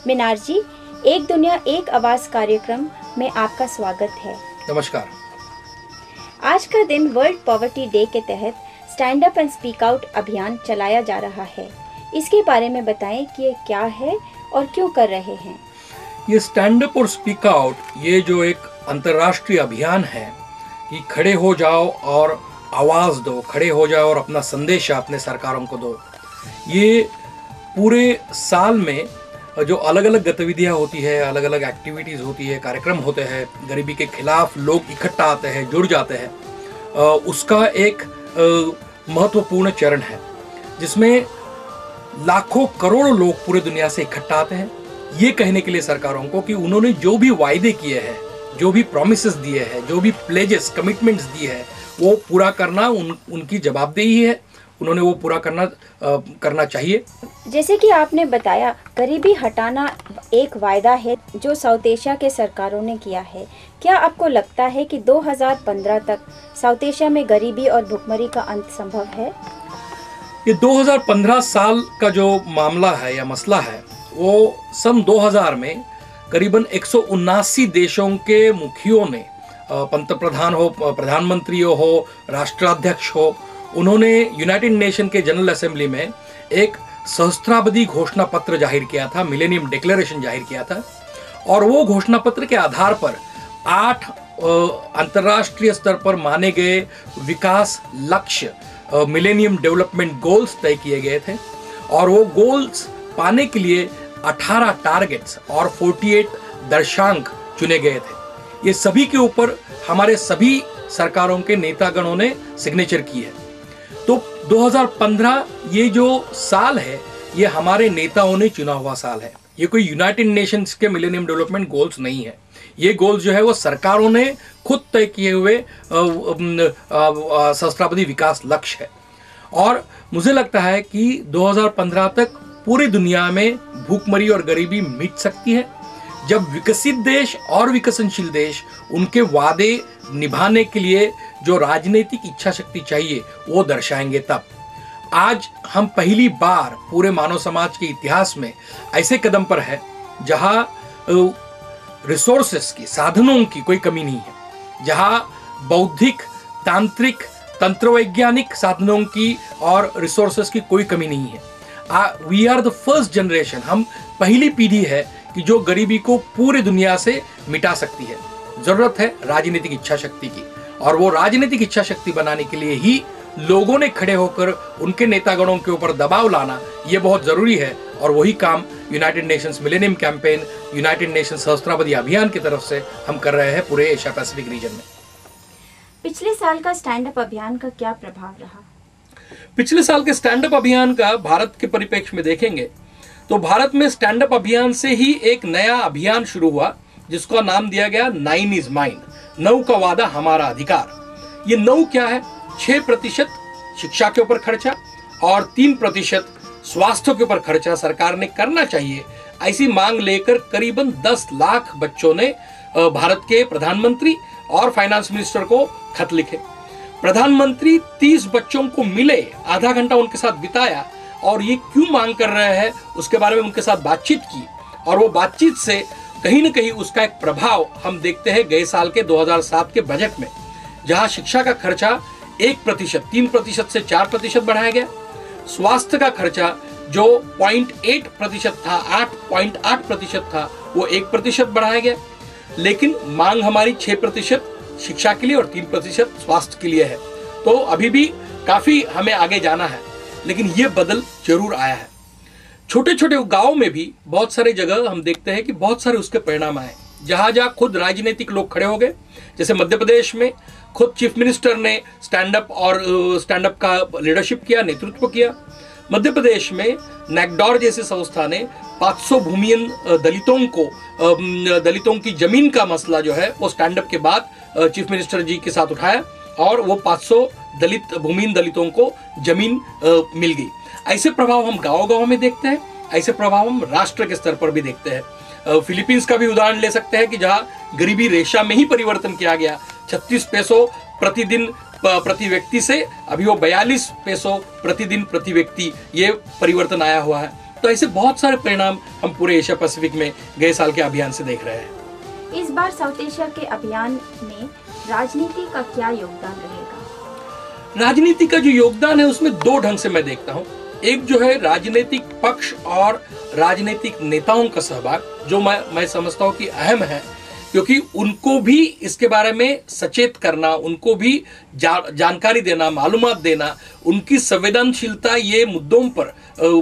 मीनार जी, एक दुनिया एक आवाज कार्यक्रम में आपका स्वागत है। नमस्कार। आज का दिन वर्ल्ड पॉवर्टी डे के तहत stand up and speak out अभियान चलाया जा रहा है। इसके बारे में बताएं कि ये क्या है और क्यों कर रहे हैं। ये स्टैंड अप और स्पीक आउट, ये जो एक अंतर्राष्ट्रीय अभियान है, ये खड़े हो जाओ और आवाज दो, खड़े हो जाओ और अपना संदेश अपने सरकारों को दो। ये पूरे साल में जो अलग अलग गतिविधियां होती है, अलग अलग एक्टिविटीज होती है, कार्यक्रम होते हैं, गरीबी के खिलाफ लोग इकट्ठा आते हैं, जुड़ जाते हैं, उसका एक महत्वपूर्ण चरण है जिसमें लाखों करोड़ों लोग पूरे दुनिया से इकट्ठा आते हैं ये कहने के लिए सरकारों को कि उन्होंने जो भी वायदे किए हैं, जो भी प्रॉमिसेस दिए हैं, जो भी प्लेजेस, कमिटमेंट्स दिए हैं, वो पूरा करना उनकी जवाबदेही है। उन्होंने वो पूरा करना चाहिए। जैसे कि आपने बताया, गरीबी हटाना एक वायदा है जो साउथ एशिया के सरकारों ने किया है। क्या आपको लगता है कि 2015 तक साउथ एशिया में गरीबी और भुखमरी का अंत संभव है? ये 2015 साल का जो मामला है या मसला है, वो सन 2000 में करीबन 179 देशों के मुखियों ने, पंतप्रधान हो, प्रधानमंत्री हो, राष्ट्राध्यक्ष हो, उन्होंने यूनाइटेड नेशन के जनरल असेंबली में एक सहस्त्राब्दी घोषणा पत्र जाहिर किया था, मिलेनियम डिक्लेरेशन जाहिर किया था। और वो घोषणा पत्र के आधार पर 8 अंतर्राष्ट्रीय स्तर पर माने गए विकास लक्ष्य, मिलेनियम डेवलपमेंट गोल्स तय किए गए थे। और वो गोल्स पाने के लिए 18 टारगेट्स और 48 दर्शांक चुने गए थे। ये सभी के ऊपर हमारे सभी सरकारों के नेतागणों ने सिग्नेचर की है। तो 2015 ये जो साल है, ये हमारे नेताओं ने चुना हुआ साल है। ये कोई यूनाइटेड नेशंस के मिलेनियम डेवलपमेंट गोल्स नहीं है। ये गोल्स जो है वो सरकारों ने खुद तय किए हुए सहस्त्राब्दी विकास लक्ष्य है। और मुझे लगता है कि 2015 तक पूरी दुनिया में भूखमरी और गरीबी मिट सकती है जब विकसित देश और विकसनशील देश उनके वादे निभाने के लिए जो राजनीतिक इच्छा शक्ति चाहिए वो दर्शाएंगे। तब आज हम पहली बार पूरे मानव समाज के इतिहास में ऐसे कदम पर है जहां रिसोर्सेस की, साधनों की कोई कमी नहीं है, जहां बौद्धिक, तांत्रिक, तंत्रवैज्ञानिक साधनों की और रिसोर्सेस की कोई कमी नहीं है। We are the first generation, हम पहली पीढ़ी है कि जो गरीबी को पूरी दुनिया से मिटा सकती है। जरूरत है राजनीतिक इच्छा शक्ति की, और वो राजनीतिक इच्छा शक्ति बनाने के लिए ही लोगों ने खड़े होकर उनके नेतागणों के ऊपर दबाव लाना ये बहुत जरूरी है। और वही काम United Nations millennium campaign, United Nations सहस्त्राब्दी अभियान की तरफ से हम कर रहे हैं पूरे एशिया पैसिफिक रीजन में। पिछले साल का स्टैंड अप अभियान का क्या प्रभाव रहा? पिछले साल के स्टैंड अप अभियान का भारत के परिप्रेक्ष्य में देखेंगे तो भारत में स्टैंड अप अभियान से ही एक नया अभियान शुरू हुआ जिसका नाम दिया गया 9 इज माइन, 9 का वादा हमारा अधिकार। ये 9 क्या है? 6% शिक्षा के ऊपर खर्चा और 3% स्वास्थ्य के ऊपर खर्चा सरकार ने करना चाहिए, ऐसी मांग लेकर करीबन 10 लाख बच्चों ने भारत के प्रधानमंत्री और फाइनेंस मिनिस्टर को खत लिखे। प्रधानमंत्री 30 बच्चों को मिले, आधा घंटा उनके साथ बिताया और ये क्यों मांग कर रहे हैं उसके बारे में उनके साथ बातचीत की। और वो बातचीत से कहीं न कहीं उसका एक प्रभाव हम देखते हैं गए साल के 2007 के बजट में, जहां शिक्षा का खर्चा 1%, 3% से 4% बढ़ाया गया। स्वास्थ्य का खर्चा जो 0.8% था, 8.8% था, वो 1% बढ़ाया गया। लेकिन मांग हमारी 6% शिक्षा के लिए और 3% स्वास्थ्य के लिए है। तो अभी भी काफी हमें आगे जाना है, लेकिन ये बदल जरूर आया है। छोटे छोटे गांवों में भी बहुत सारे जगह हम देखते हैं कि बहुत सारे उसके परिणाम आए, जहां जहां खुद राजनीतिक लोग खड़े हो गए। जैसे मध्य प्रदेश में खुद चीफ मिनिस्टर ने स्टैंड अप का लीडरशिप किया, नेतृत्व किया। मध्य प्रदेश में नैकडॉर जैसी संस्था ने 500 भूमिहीन दलितों की जमीन का मसला जो है वो स्टैंड अप के बाद चीफ मिनिस्टर जी के साथ उठाया और वो 500 भूमिहीन दलितों को जमीन मिल गई। ऐसे प्रभाव हम गांव-गांव में देखते हैं, ऐसे प्रभाव हम राष्ट्र के स्तर पर भी देखते हैं। फिलीपींस का भी उदाहरण ले सकते हैं कि जहां गरीबी रेशा में ही परिवर्तन किया गया। 36 पैसों प्रतिदिन प्रति व्यक्ति से अभी वो 42 पैसों प्रतिदिन प्रति व्यक्ति ये परिवर्तन आया हुआ है। तो ऐसे बहुत सारे परिणाम हम पूरे एशिया पैसिफिक में गए साल के अभियान से देख रहे हैं। इस बार साउथ एशिया के अभियान में राजनीति का क्या योगदान रहेगा? राजनीति का जो योगदान है उसमें दो ढंग से मैं देखता हूँ। एक जो है राजनीतिक पक्ष और राजनीतिक नेताओं का सहभाग, जो मैं समझता हूँ कि अहम है, क्योंकि उनको भी इसके बारे में सचेत करना, उनको भी जानकारी देना, मालूमात देना, उनकी संवेदनशीलता ये मुद्दों पर,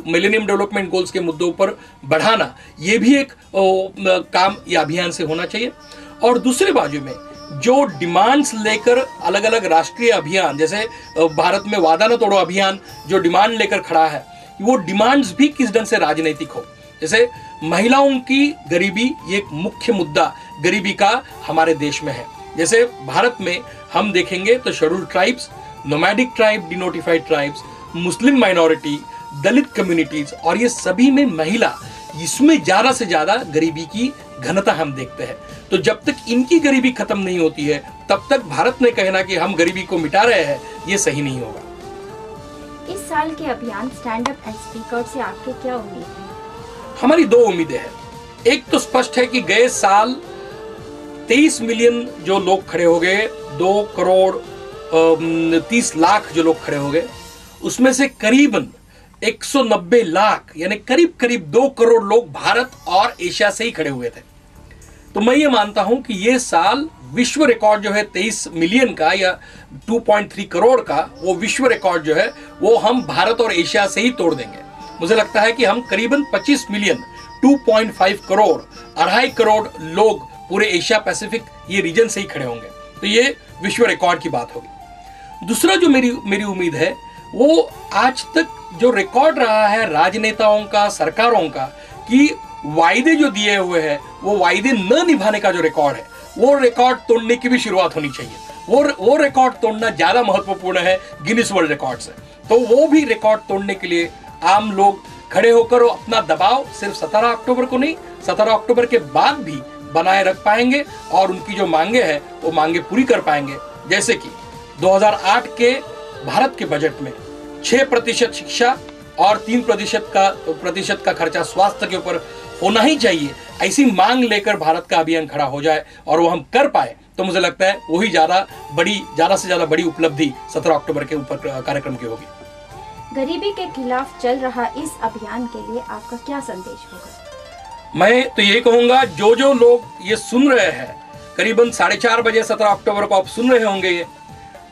मिलेनियम डेवलपमेंट गोल्स के मुद्दों पर बढ़ाना, ये भी एक काम या अभियान से होना चाहिए। और दूसरे बाजू में जो डिमांड्स लेकर अलग अलग राष्ट्रीय अभियान, जैसे भारत में वादा न तोड़ो अभियान जो डिमांड लेकर खड़ा है, वो डिमांड्स भी किस ढंग से राजनीतिक हो। जैसे महिलाओं की गरीबी, ये एक मुख्य मुद्दा गरीबी का हमारे देश में है। जैसे भारत में हम देखेंगे तो schedule tribes, nomadic tribe, denotified tribes, Muslim minority, Dalit communities, और ये सभी में महिला, इसमें ज्यादा से ज्यादा गरीबी की घनता हम देखते हैं। तो जब तक इनकी गरीबी खत्म नहीं होती है, तब तक भारत ने कहना कि हम गरीबी को मिटा रहे हैं, ये सही नहीं होगा। इस साल के अभियान stand up and speak out से आपके क्या उम्मीद है? हमारी दो उम्मीदें हैं। एक तो स्पष्ट है कि गए साल 23 मिलियन जो लोग खड़े हो गए, 2 करोड़ 30 लाख जो लोग खड़े हो गए, उसमें से करीबन 190 लाख यानी करीब करीब 2 करोड़ लोग भारत और एशिया से ही खड़े हुए थे। तो मैं ये मानता हूं कि ये साल विश्व रिकॉर्ड जो है 23 मिलियन का या 2.3 करोड़ का, वो विश्व रिकॉर्ड जो है वो हम भारत और एशिया से ही तोड़ देंगे। मुझे लगता है कि हम करीबन 25 मिलियन, 2.5 करोड़, 2.5 करोड़ लोग पूरे एशिया पैसिफिक ये रीजन से ही खड़े होंगे। तो ये विश्व रिकॉर्ड की बात होगी। दूसरा जो मेरी उम्मीद है, वो आज तक जो रिकॉर्ड रहा है राजनेताओं का, सरकारों का, कि वायदे जो दिए हुए हैं वो वायदे न निभाने का जो रिकॉर्ड है, वो रिकॉर्ड तोड़ने की भी शुरुआत होनी चाहिए। वो रिकॉर्ड तोड़ना ज्यादा महत्वपूर्ण है गिनीज वर्ल्ड रिकॉर्ड से। तो वो भी रिकॉर्ड तोड़ने के लिए आम लोग खड़े होकर अपना दबाव सिर्फ 17 अक्टूबर को नहीं, 17 अक्टूबर के बाद भी बनाए रख पाएंगे और उनकी जो मांगे हैं वो मांगे पूरी कर पाएंगे। जैसे कि 2008 के भारत के बजट में 6% शिक्षा और 3% का खर्चा स्वास्थ्य के ऊपर होना ही चाहिए, ऐसी मांग लेकर भारत का अभियान खड़ा हो जाए और वो हम कर पाए, तो मुझे लगता है वही ज्यादा से ज्यादा बड़ी उपलब्धि 17 अक्टूबर के ऊपर कार्यक्रम की होगी। गरीबी के खिलाफ चल रहा इस अभियान के लिए आपका क्या संदेश होगा? मैं तो ये कहूंगा, जो लोग ये सुन रहे हैं, करीबन 4:30 बजे 17 अक्टूबर को आप सुन रहे होंगे, ये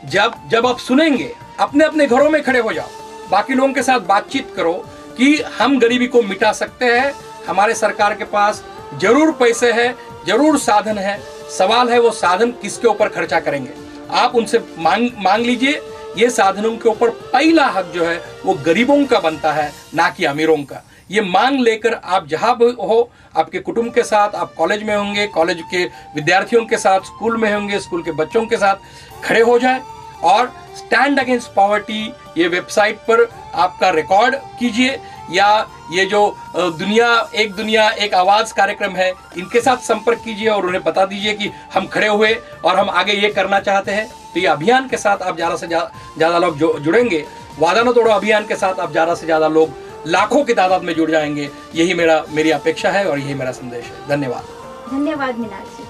जब आप सुनेंगे, अपने अपने घरों में खड़े हो जाओ, बाकी लोगों के साथ बातचीत करो कि हम गरीबी को मिटा सकते हैं। हमारे सरकार के पास जरूर पैसे है, जरूर साधन है, सवाल है वो साधन किसके ऊपर खर्चा करेंगे। आप उनसे मांग लीजिए। ये साधनों के ऊपर पहला हक जो है वो गरीबों का बनता है, ना कि अमीरों का। ये मांग लेकर आप जहां हो, आपके कुटुंब के साथ, आप कॉलेज में होंगे, कॉलेज के विद्यार्थियों के साथ, स्कूल में होंगे, स्कूल के बच्चों के साथ खड़े हो जाए और स्टैंड अगेंस्ट पॉवर्टी ये वेबसाइट पर आपका रिकॉर्ड कीजिए, या ये जो एक दुनिया एक आवाज कार्यक्रम है, इनके साथ संपर्क कीजिए और उन्हें बता दीजिए कि हम खड़े हुए और हम आगे ये करना चाहते हैं। तो ये अभियान के साथ आप ज्यादा से ज्यादा लोग जुड़ेंगे, वादा न तोड़ो अभियान के साथ आप ज्यादा से ज्यादा लोग लाखों की तादाद में जुड़ जाएंगे। यही मेरी अपेक्षा है और यही मेरा संदेश है। धन्यवाद। धन्यवाद मीनाल जी।